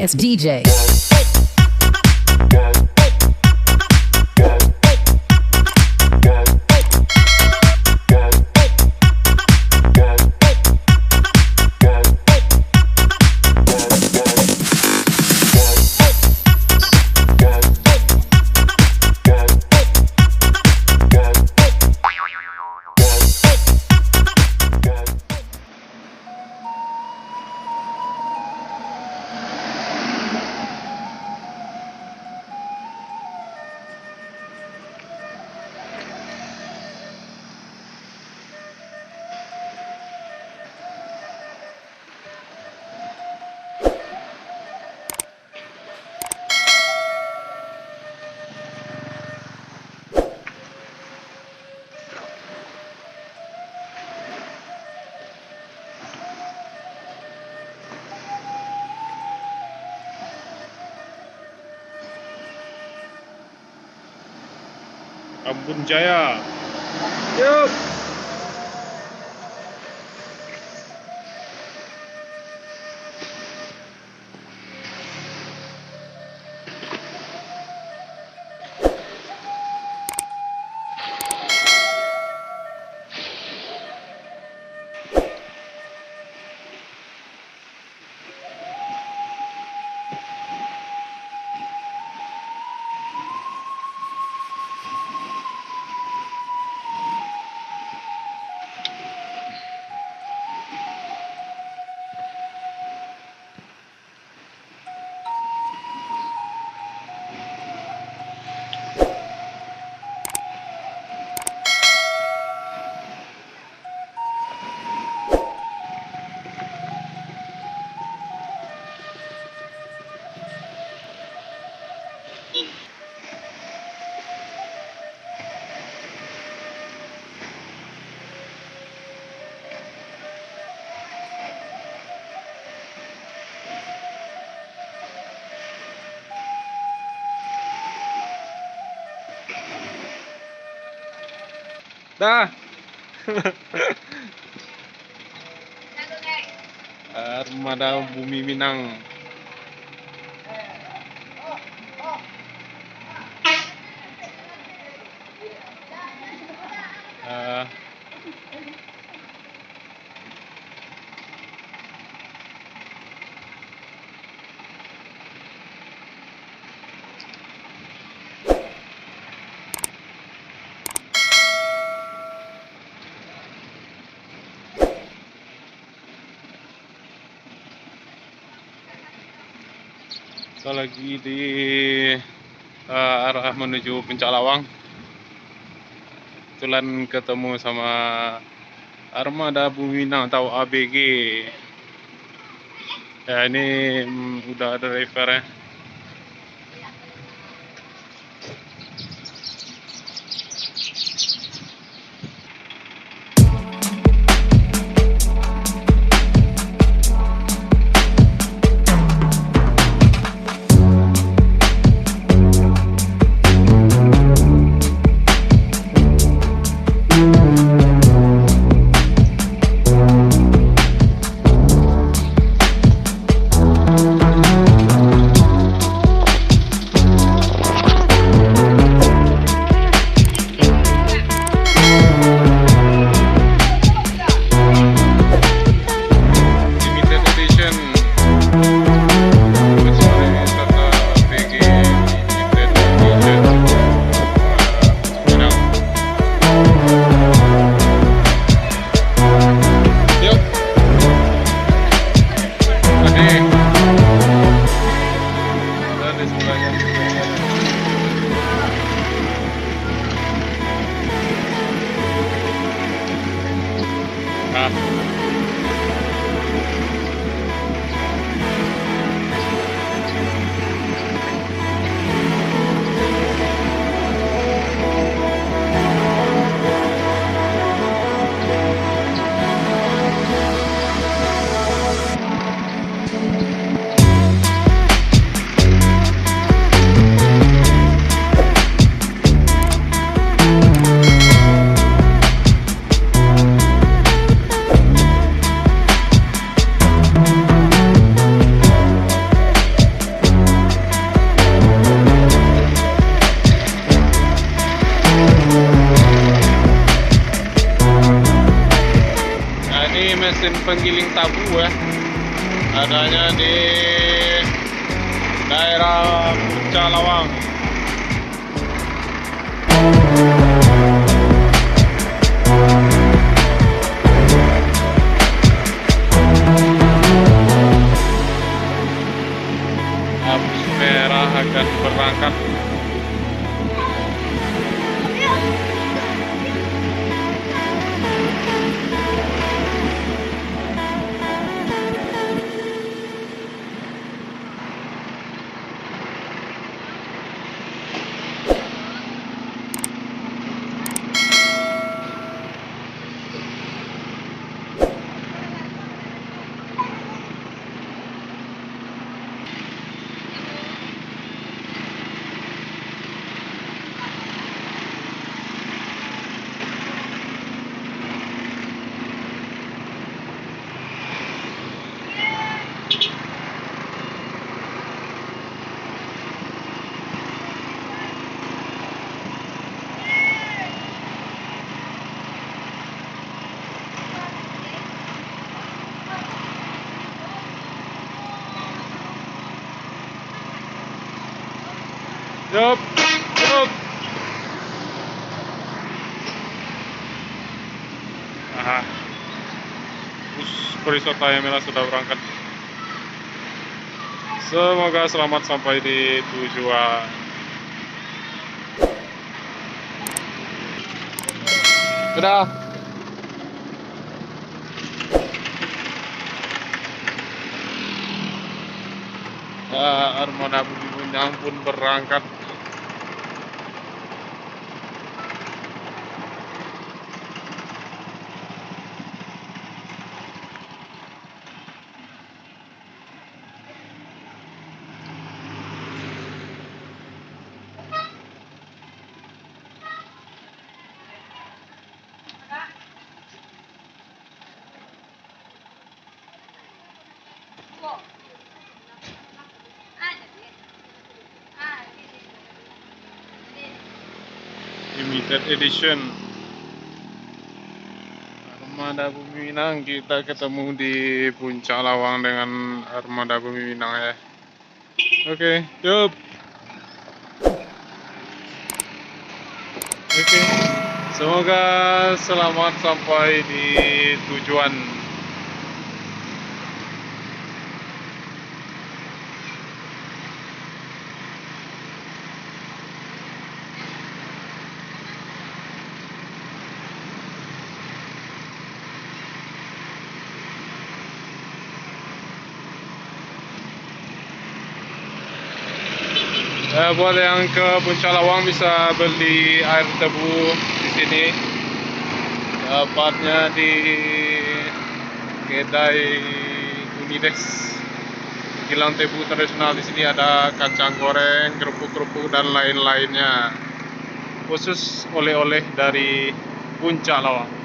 baddest DJ. Ambon Jaya. Yup. Dah. Armada Bumi Minang. Kita lagi di arah menuju puncak lawang. Kebetulan ketemu sama Armada Bumi Minang atau ABG. Ya ini udah ada drivernya. mesin penggiling tabu ya. Adanya di daerah Puncak Lawang. Bus merah akan berangkat. Yup, yup. Bus perwisata yang merah sudah berangkat. Semoga selamat sampai di tujuan. Dadah. Armada Bumi Minang pun berangkat. Limited edition Armada Bumi Minang. Kita ketemu di Puncak Lawang dengan Armada Bumi Minang ya. Oke, yup. Oke, semoga selamat sampai di tujuan. Buat yang ke Puncak Lawang bisa beli air tebu di sini. Dapatnya di kedai Unides. Kilang tebu tradisional di sini ada kacang goreng, kerupuk-kerupuk dan lain-lainnya. Khusus oleh-oleh dari Puncak Lawang.